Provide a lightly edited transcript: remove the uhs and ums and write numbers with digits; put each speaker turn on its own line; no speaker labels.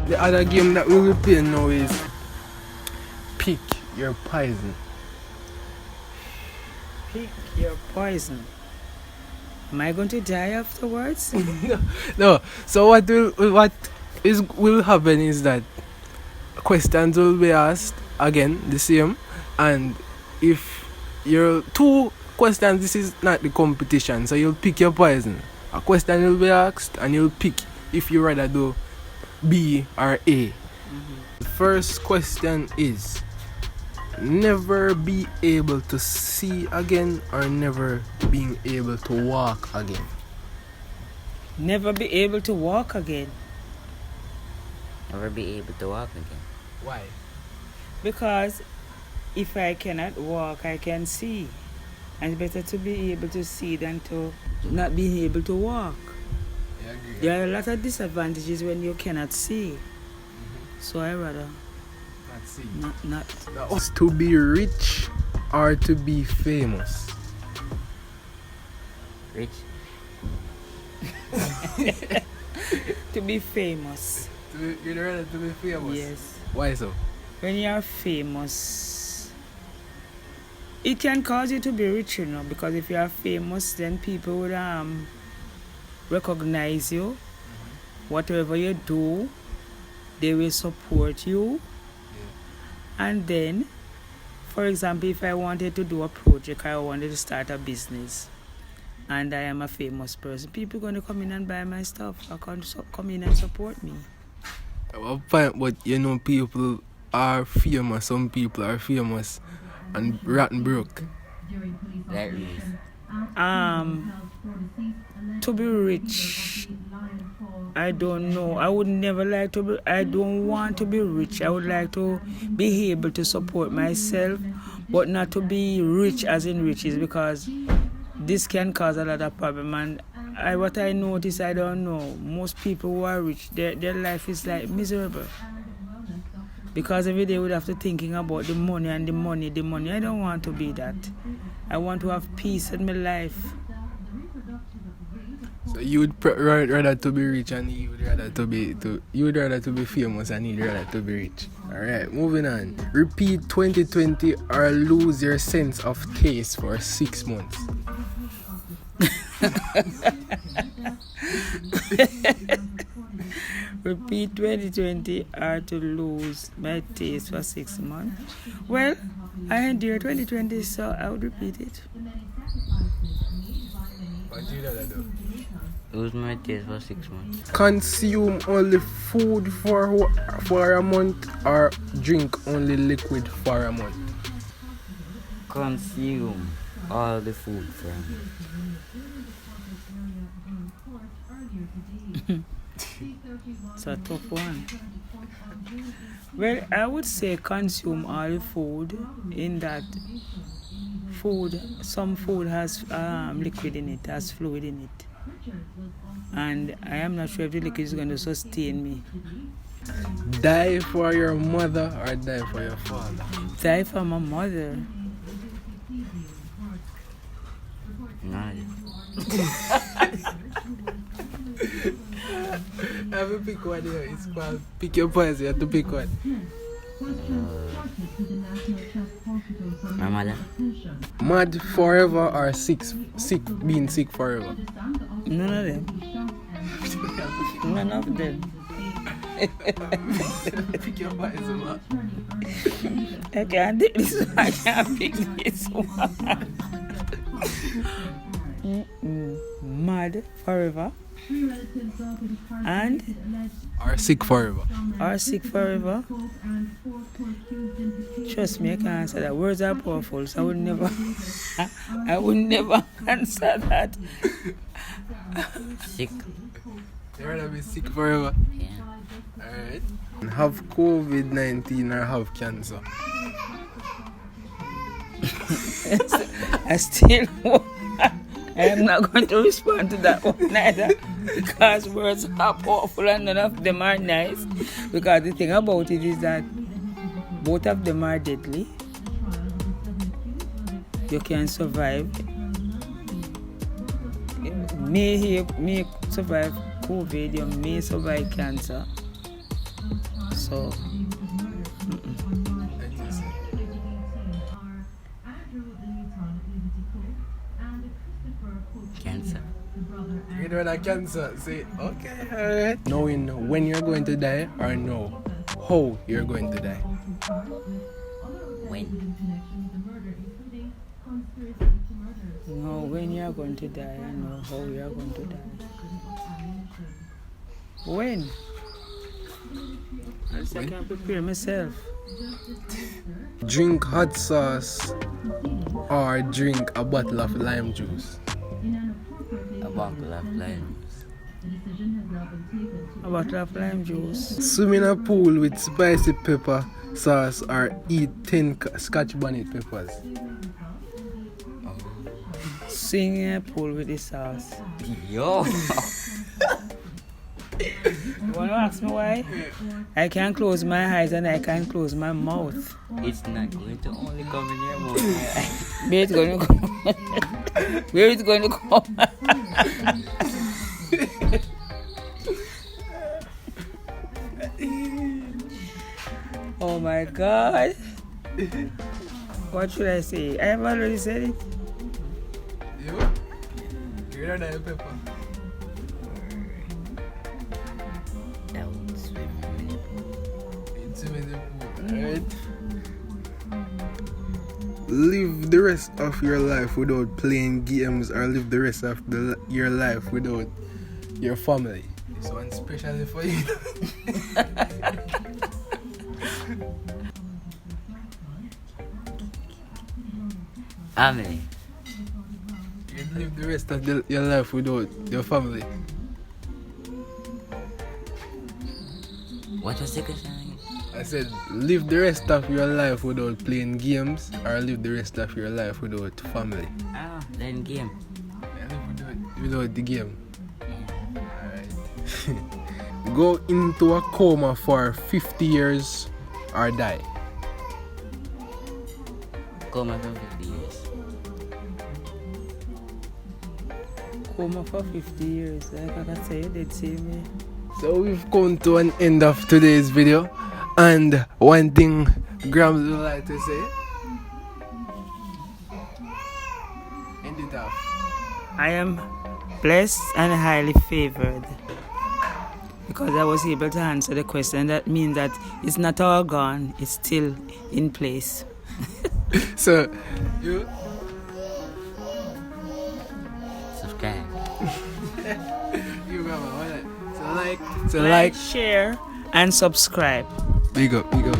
The other game that we will play now is Pick Your Poison.
Pick your poison. Am I going to die afterwards?
No. So what will happen is that questions will be asked again, the same, and if you're two questions, this is not the competition, so you'll pick your poison. A question will be asked and you'll pick if you rather do B or A. The first question is never be able to see again or never being able to walk again.
Never be able to walk again.
Never be able to walk again.
Why?
Because if I cannot walk, I can see. And it's better to be able to see than to not be able to walk.
I agree.
There are a lot of disadvantages when you cannot see. So I rather
Not see.
not.
To be rich or to be famous?
Rich?
To be famous.
You'd rather to be famous?
Yes.
Why so?
When you are famous, it can cause you to be rich, you know, because if you are famous, then people would recognize you. Whatever you do, they will support you. And then, for example, if I wanted to do a project, I wanted to start a business, and I am a famous person, people are going to come in and buy my stuff. Or come in and support me.
But you know, people are famous. Some people are famous and rotten broke.
That is.
To be rich, I don't know. I would never like to be. I don't want to be rich. I would like to be able to support myself, but not to be rich as in riches, because this can cause a lot of problem. And what I notice, I don't know. Most people who are rich, their life is like miserable, because every day we have to thinking about the money and the money. I don't want to be that. I want to have peace in my life.
So you would rather to be rich and you would rather to be famous and you'd rather to be rich. Alright, moving on. Repeat 2020 or lose your sense of taste for 6 months.
Repeat 2020 or to lose my taste for 6 months. Well, I endured 2020, so I would repeat it.
What do you rather do?
Lose my taste for 6 months.
Consume only food for a month or drink only liquid for a month.
Consume all the food for a month.
It's a tough one. Well, I would say consume all the food, in that some food has liquid in it, has fluid in it. And I am not sure if the liquid is going to sustain me.
Die for your mother or die for your father?
Die for my mother.
Nice.
I have to pick one here. It's called Pick Your Poison. You have to pick one.
My mother.
Mad forever or being sick forever?
None of them. None of them.
Pick your poison, man.
I can't take this one. I can't pick this one. Mad forever. And
Or sick forever?
or sick forever. Trust me, I can't answer that. Words are powerful, so I would never answer that.
Sick.
You rather be sick forever?
Yeah.
Alright. Have COVID-19 or have cancer?
I still I am not going to respond to that one either, because words are powerful and none of them are nice. Because the thing about it is that both of them are deadly. You can survive. May survive COVID, you may survive cancer. so.
Cancer.
You know that cancer. Say, okay, alright. Knowing when you're going to die or know how you're going to die.
When?
No, when you are going to die, I know how you are going to die. When? I can prepare myself.
Drink hot sauce or drink a bottle of lime juice.
A bottle of lime juice.
A bottle of lime juice.
Swim in a pool with spicy pepper sauce or eat 10 scotch bonnet peppers.
Swing in a pool with the sauce.
Yo!
You want to ask me why? I can close my eyes and I can close my mouth.
It's not going to only come in your mouth.
Where it's going to come? Where it's going to come? Oh my God. What should I say? I have already said it.
You? You're not a pepper.
That would swim in the pool.
It's swim in the pool, alright? Live the rest of your life without playing games or live the rest of your life without your family. This one's specially for you.
Family.
You live the rest of your life without your family.
What was the question?
I said, live the rest of your life without playing games or live the rest of your life without family.
Ah, then game.
Yeah, live without the game.
Yeah.
Alright. Go into a coma for 50 years or die.
Coma for 50 years.
Coma for 50 years. Like I said, they'd see me.
So we've come to an end of today's video. And one thing Grams would like to say. End it off.
I am blessed and highly favored because I was able to answer the question. That means that it's not all gone, it's still in place.
So, you?
Subscribe.
You Grandma, so
like, share, and subscribe.
Big up, big up.